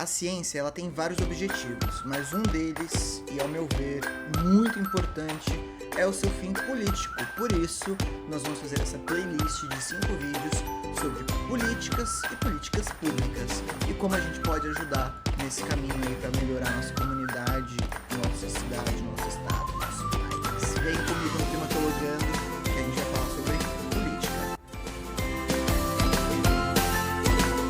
A ciência ela tem vários objetivos, mas um deles, e ao meu ver muito importante, é o seu fim político. Por isso, nós vamos fazer essa playlist de 5 vídeos sobre políticas e políticas públicas e como a gente pode ajudar nesse caminho aí para melhorar a nossa comunidade, nossa cidade, nosso estado, nosso país. Vem comigo no Climatologando, que a gente vai falar sobre política.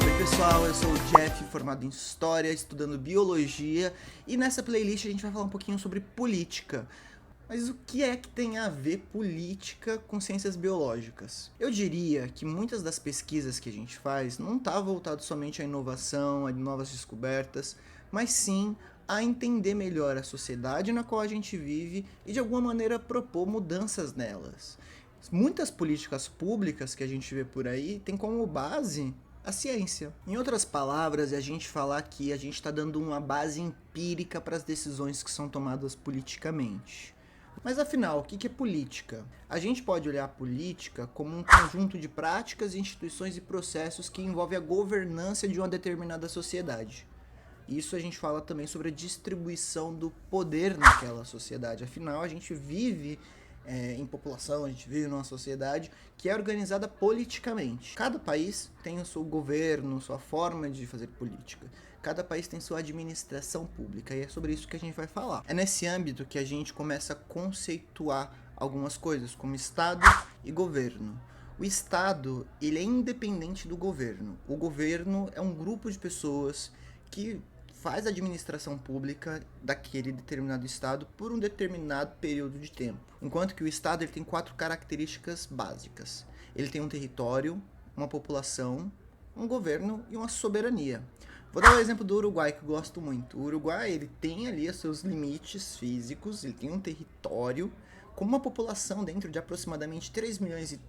Oi pessoal, eu sou o Jeff, formado em História, estudando Biologia, e nessa playlist a gente vai falar um pouquinho sobre política. Mas o que é que tem a ver política com ciências biológicas? Eu diria que muitas das pesquisas que a gente faz não está voltado somente à inovação, a novas descobertas, mas sim a entender melhor a sociedade na qual a gente vive e de alguma maneira propor mudanças nelas. Muitas políticas públicas que a gente vê por aí têm como base a ciência. Em outras palavras, é a gente falar que a gente está dando uma base empírica para as decisões que são tomadas politicamente. Mas afinal, o que é política? A gente pode olhar a política como um conjunto de práticas, instituições e processos que envolve a governança de uma determinada sociedade. Isso a gente fala também sobre a distribuição do poder naquela sociedade. Afinal, a gente vive em população, a gente vive numa sociedade que é organizada politicamente. Cada país tem o seu governo, sua forma de fazer política. Cada país tem sua administração pública e é sobre isso que a gente vai falar. É nesse âmbito que a gente começa a conceituar algumas coisas, como Estado e governo. O Estado, ele é independente do governo. O governo é um grupo de pessoas que faz a administração pública daquele determinado estado por um determinado período de tempo. Enquanto que o estado ele tem 4 características básicas. Ele tem um território, uma população, um governo e uma soberania. Vou dar um exemplo do Uruguai, que eu gosto muito. O Uruguai ele tem ali os seus limites físicos, ele tem um território com uma população dentro de aproximadamente 3 milhões e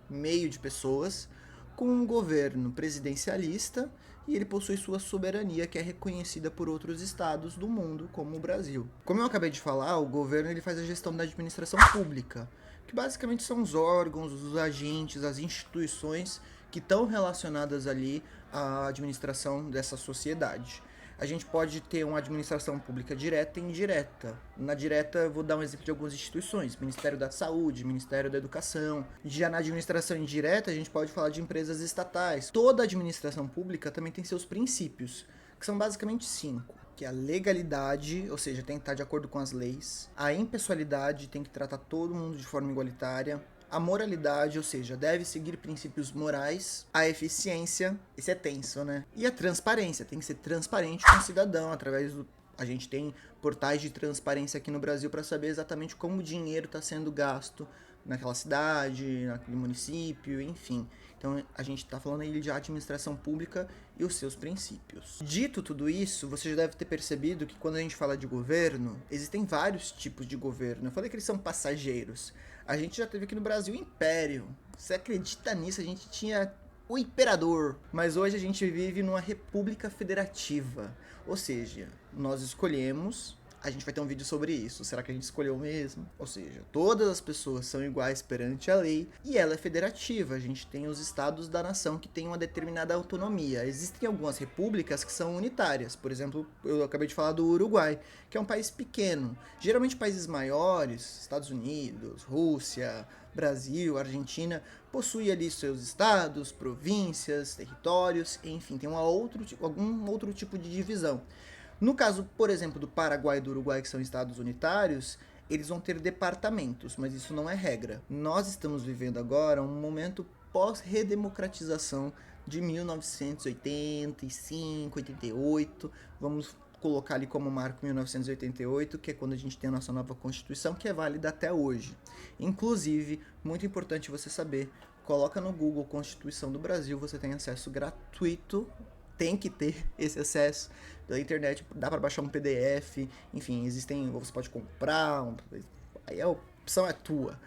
meio de pessoas, com um governo presidencialista, e ele possui sua soberania, que é reconhecida por outros estados do mundo, como o Brasil. Como eu acabei de falar, o governo ele faz a gestão da administração pública, que basicamente são os órgãos, os agentes, as instituições que estão relacionadas ali à administração dessa sociedade. A gente pode ter uma administração pública direta e indireta. Na direta, eu vou dar um exemplo de algumas instituições: Ministério da Saúde, Ministério da Educação. Já na administração indireta, a gente pode falar de empresas estatais. Toda administração pública também tem seus princípios, que são basicamente 5. Que é a legalidade, ou seja, tem que estar de acordo com as leis. A impessoalidade, tem que tratar todo mundo de forma igualitária. A moralidade, ou seja, deve seguir princípios morais. A eficiência, esse é tenso, né? E a transparência, tem que ser transparente com o cidadão, através do... A gente tem portais de transparência aqui no Brasil para saber exatamente como o dinheiro está sendo gasto naquela cidade, naquele município, enfim. Então a gente está falando aí de administração pública e os seus princípios. Dito tudo isso, você já deve ter percebido que quando a gente fala de governo, existem vários tipos de governo. Eu falei que eles são passageiros. A gente já teve aqui no Brasil o Império. Você acredita nisso? A gente tinha o imperador. Mas hoje a gente vive numa república federativa. Ou seja, nós escolhemos... A gente vai ter um vídeo sobre isso. Será que a gente escolheu mesmo? Ou seja, todas as pessoas são iguais perante a lei e ela é federativa. A gente tem os estados da nação que têm uma determinada autonomia. Existem algumas repúblicas que são unitárias. Por exemplo, eu acabei de falar do Uruguai, que é um país pequeno. Geralmente países maiores, Estados Unidos, Rússia, Brasil, Argentina, possuem ali seus estados, províncias, territórios, enfim, tem algum outro tipo de divisão. No caso, por exemplo, do Paraguai e do Uruguai, que são estados unitários, eles vão ter departamentos, mas isso não é regra. Nós estamos vivendo agora um momento pós-redemocratização de 1985, 88, vamos colocar ali como marco 1988, que é quando a gente tem a nossa nova Constituição, que é válida até hoje. Inclusive, muito importante você saber, coloca no Google Constituição do Brasil, você tem acesso gratuito, tem que ter esse acesso da internet, dá para baixar um PDF, enfim, existem, você pode comprar, aí a opção é tua,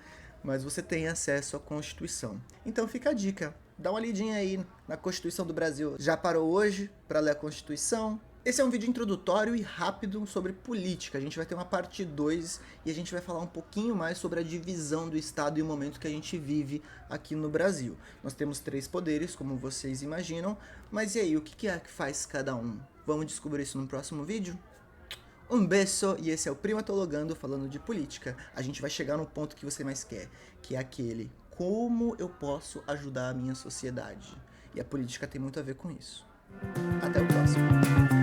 mas você tem acesso à Constituição. Então fica a dica, dá uma lidinha aí na Constituição do Brasil. Já parou hoje para ler a Constituição? Esse é um vídeo introdutório e rápido sobre política. A gente vai ter uma parte 2 e a gente vai falar um pouquinho mais sobre a divisão do Estado e o momento que a gente vive aqui no Brasil. Nós temos 3 poderes, como vocês imaginam, mas e aí, o que é que faz cada um? Vamos descobrir isso no próximo vídeo? Um beijo, e esse é o Primatologando falando de política. A gente vai chegar no ponto que você mais quer, que é aquele: como eu posso ajudar a minha sociedade? E a política tem muito a ver com isso. Até o próximo.